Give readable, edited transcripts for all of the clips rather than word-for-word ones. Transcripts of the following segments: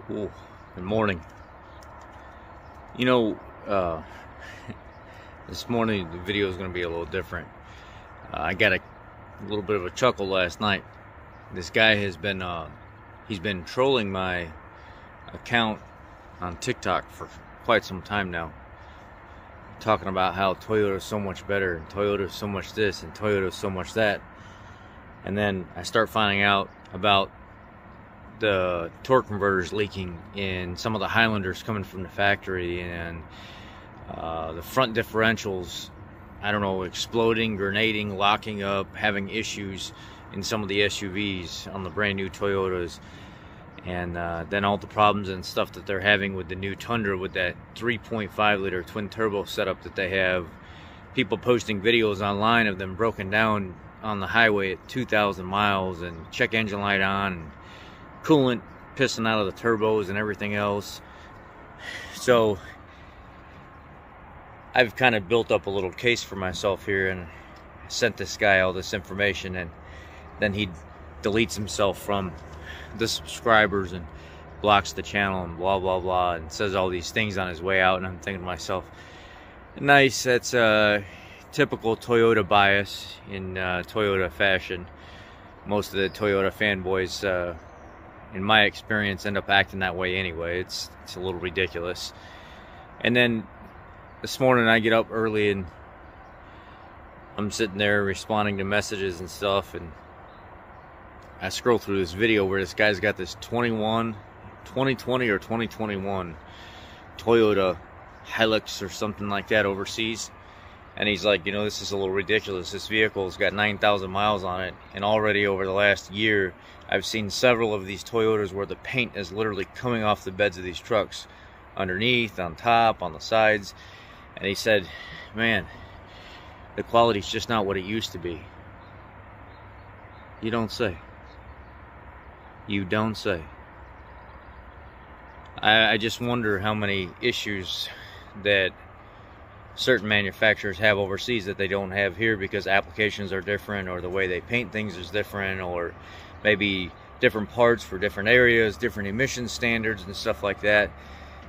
Ooh, good morning. You know, uh, this morning the video is going to be a little different. I got a little bit of a chuckle last night. This guy has been, he's been trolling my account on TikTok for quite some time now, talking about how Toyota is so much better, and Toyota is so much this, and Toyota is so much that. And then I start finding out about the torque converters leaking in some of the Highlanders coming from the factory, and the front differentials, I don't know, exploding, grenading, locking up, having issues in some of the SUVs on the brand new Toyotas. And then all the problems and stuff that they're having with the new Tundra with that 3.5 liter twin turbo setup that they have. People posting videos online of them broken down on the highway at 2,000 miles and check engine light on, and coolant pissing out of the turbos and everything else. So I've kind of built up a little case for myself here and sent this guy all this information, and then he deletes himself from the subscribers and blocks the channel and blah blah blah, and says all these things on his way out. And I'm thinking to myself, nice, that's a typical Toyota bias in Toyota fashion. Most of the Toyota fanboys, in my experience, end up acting that way anyway. It's a little ridiculous. And then this morning I get up early and I'm sitting there responding to messages and stuff, and I scroll through this video where this guy's got this 2020 or 2021 Toyota Hilux or something like that overseas. And he's like, you know, this is a little ridiculous. This vehicle's got 9,000 miles on it, and already over the last year, I've seen several of these Toyotas where the paint is literally coming off the beds of these trucks, underneath, on top, on the sides. And he said, man, the quality's just not what it used to be. You don't say. You don't say. I just wonder how many issues that certain manufacturers have overseas that they don't have here, because applications are different, or the way they paint things is different, or maybe different parts for different areas, different emission standards and stuff like that.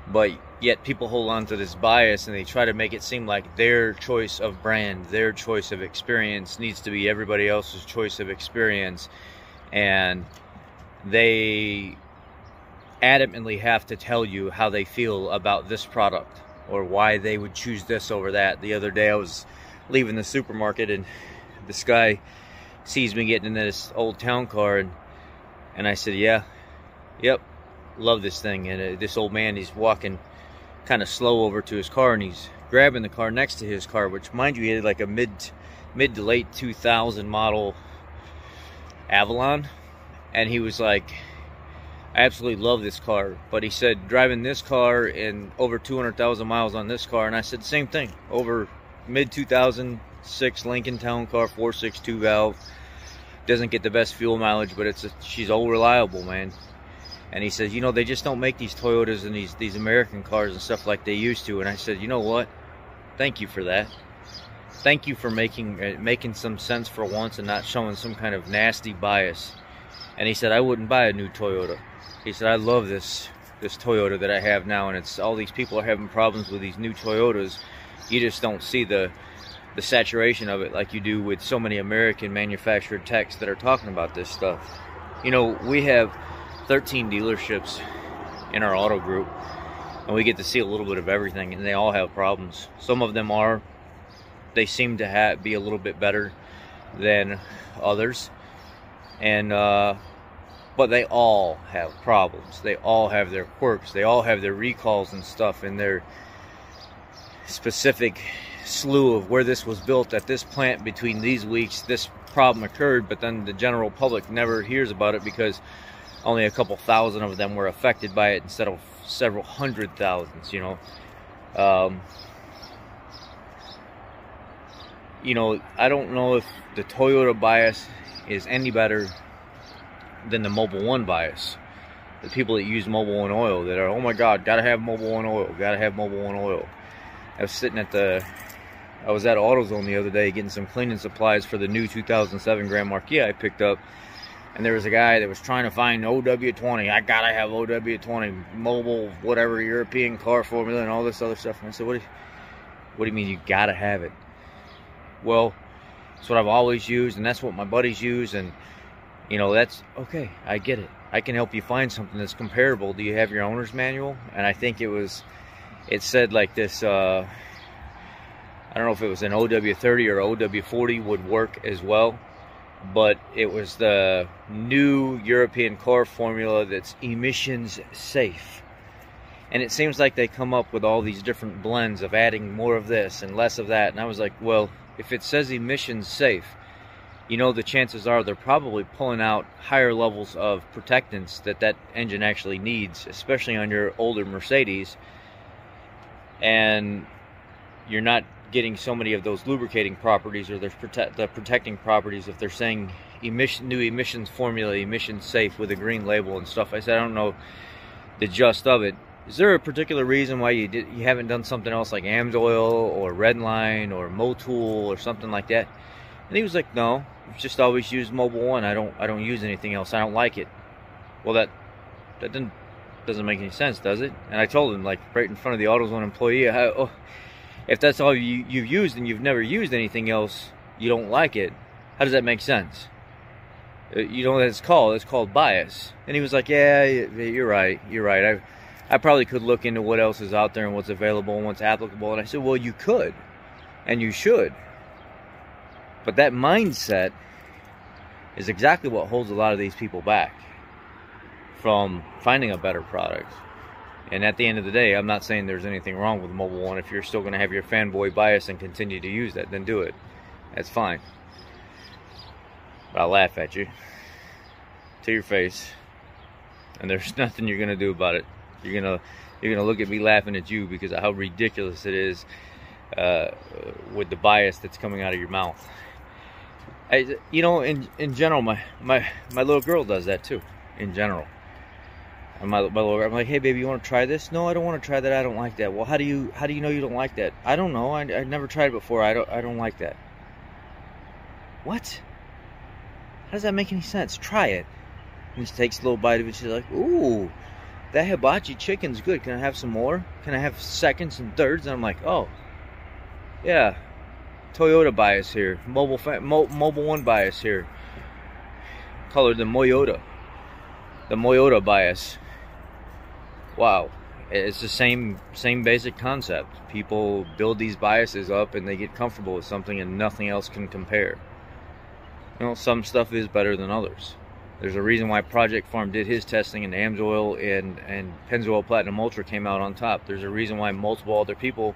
But yet people hold on to this bias and they try to make it seem like their choice of brand, their choice of experience needs to be everybody else's choice of experience, and they adamantly have to tell you how they feel about this product or why they would choose this over that. The other day I was leaving the supermarket and this guy sees me getting in this old town car, and I said, yep, love this thing. And this old man, he's walking kind of slow over to his car, and he's grabbing the car next to his car, which, mind you, he had like a mid to late 2000 model Avalon. And he was like, I absolutely love this car. But he said, driving this car and over 200,000 miles on this car. And I said, same thing. Over mid 2006 Lincoln Town Car, 4.62 valve. Doesn't get the best fuel mileage, but she's all reliable, man. And he says, you know, they just don't make these Toyotas and these American cars and stuff like they used to. And I said, you know what? Thank you for that. Thank you for making some sense for once and not showing some kind of nasty bias. And he said, I wouldn't buy a new Toyota. He said, I love this Toyota that I have now, and it's all these people are having problems with these new Toyotas. You just don't see the saturation of it like you do with so many American manufactured techs that are talking about this stuff. You know, we have 13 dealerships in our auto group, and we get to see a little bit of everything, and they all have problems. Some of them they seem to be a little bit better than others, and but they all have problems. They all have their quirks. They all have their recalls and stuff in their specific slew of where this was built at this plant between these weeks. This problem occurred, but then the general public never hears about it because only a couple thousand of them were affected by it instead of several hundred thousands, you know. You know, I don't know if the Toyota bias is any better than the Mobil 1 bias. The people that use Mobil 1 oil that are, oh my God, gotta have Mobil 1 oil, gotta have Mobil 1 oil. I was at AutoZone the other day getting some cleaning supplies for the new 2007 Grand Marquis I picked up, and there was a guy that was trying to find OW20. I gotta have OW20, mobile, whatever, European car formula, and all this other stuff. And I said, what do you mean you gotta have it? Well, that's what I've always used, and that's what my buddies use, and you know, that's okay. I get it. I can help you find something that's comparable. Do you have your owner's manual? And I think it said like this, I don't know if it was an OW30 or OW40 would work as well, but it was the new European car formula that's emissions safe. And it seems like they come up with all these different blends of adding more of this and less of that. And I was like, well, if it says emissions safe, you know, the chances are they're probably pulling out higher levels of protectants that engine actually needs, especially on your older Mercedes. And you're not getting so many of those lubricating properties or the protecting properties if they're saying new emissions formula, emissions safe with a green label and stuff. I said, I don't know the gist of it. Is there a particular reason why you haven't done something else like AMSOIL or Redline or Motul or something like that? And he was like, no, I've just always used Mobil 1. I don't use anything else. I don't like it. Well, that doesn't make any sense, does it? And I told him, like, right in front of the AutoZone employee, if that's all you've used and you've never used anything else, you don't like it, how does that make sense? You know what it's called? It's called bias. And he was like, yeah, you're right. I probably could look into what else is out there and what's available and what's applicable. And I said, well, you could, and you should. But that mindset is exactly what holds a lot of these people back from finding a better product. And at the end of the day, I'm not saying there's anything wrong with Mobil 1. If you're still going to have your fanboy bias and continue to use that, then do it. That's fine. But I'll laugh at you to your face, and there's nothing you're going to do about it. You're gonna look at me laughing at you because of how ridiculous it is with the bias that's coming out of your mouth. You know, in general, my little girl does that too. In general, and my little girl, I'm like, hey baby, you want to try this? No, I don't want to try that. I don't like that. Well, how do you know you don't like that? I don't know. I never tried it before. I don't like that. What? How does that make any sense? Try it. And she takes a little bite of it. She's like, ooh, that hibachi chicken's good. Can I have some more? Can I have seconds and thirds? And I'm like, oh, yeah. Toyota bias here. Mobil 1 bias here. Colored the Moyota. The Moyota bias. Wow. It's the same basic concept. People build these biases up and they get comfortable with something and nothing else can compare. You know, some stuff is better than others. There's a reason why Project Farm did his testing and AMSOIL and Pennzoil Platinum Ultra came out on top. There's a reason why multiple other people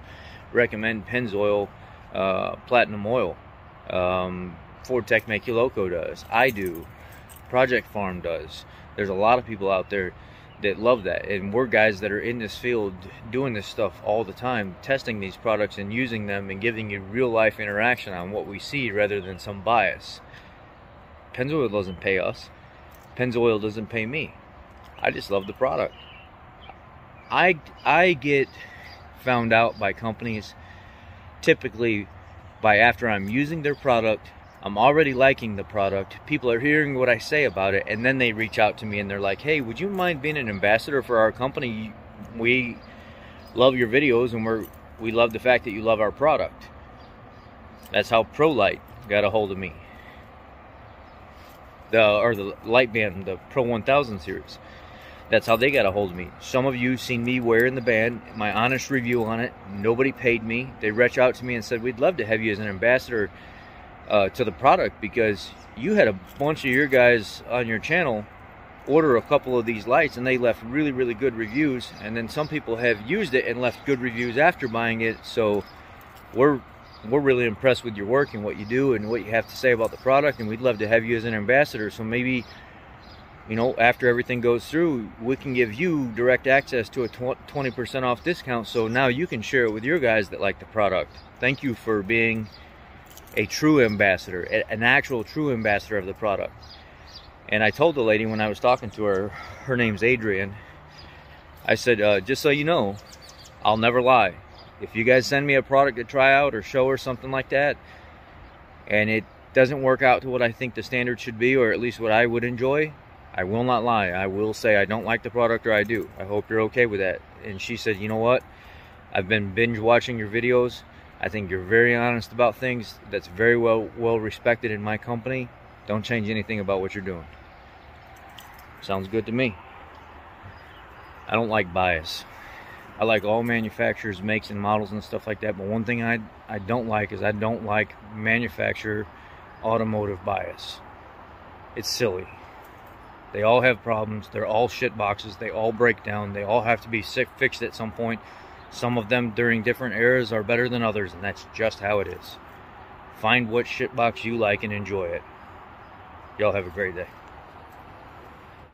recommend Pennzoil Platinum Oil. Ford Tech Maculoco does. I do. Project Farm does. There's a lot of people out there that love that. And we're guys that are in this field doing this stuff all the time, testing these products and using them and giving you real life interaction on what we see rather than some bias. Pennzoil doesn't pay us. Pennzoil doesn't pay me. I just love the product. I get found out by companies typically by after I'm using their product, I'm already liking the product, people are hearing what I say about it, and then they reach out to me and they're like, hey, would you mind being an ambassador for our company? We love your videos and we love the fact that you love our product. That's how ProLite got a hold of me. The Light Band, the Pro 1000 series. That's how they got a hold of me. Some of you seen me wearing the band, my honest review on it. Nobody paid me. They reached out to me and said, we'd love to have you as an ambassador to the product because you had a bunch of your guys on your channel order a couple of these lights and they left really, really good reviews. And then some people have used it and left good reviews after buying it. So we're really impressed with your work and what you do and what you have to say about the product, and we'd love to have you as an ambassador. So maybe, you know, after everything goes through, we can give you direct access to a 20% off discount, so now you can share it with your guys that like the product. Thank you for being a true ambassador, an actual true ambassador of the product. And I told the lady when I was talking to her, her name's Adrian, I said, just so you know, I'll never lie. If you guys send me a product to try out or show or something like that, and doesn't work out to what I think the standard should be, or at least what I would enjoy, I will not lie. I will say I don't like the product, or I do. I hope you're okay with that. And she said, you know what? I've been binge watching your videos. I think you're very honest about things. That's very well respected in my company. Don't change anything about what you're doing. Sounds good to me. I don't like bias. I like all manufacturers, makes and models and stuff like that. But one thing I don't like is I don't like manufacturer automotive bias. It's silly. They all have problems. They're all shit boxes. They all break down. They all have to be fixed at some point. Some of them during different eras are better than others, and that's just how it is. Find what shit box you like and enjoy it. Y'all have a great day.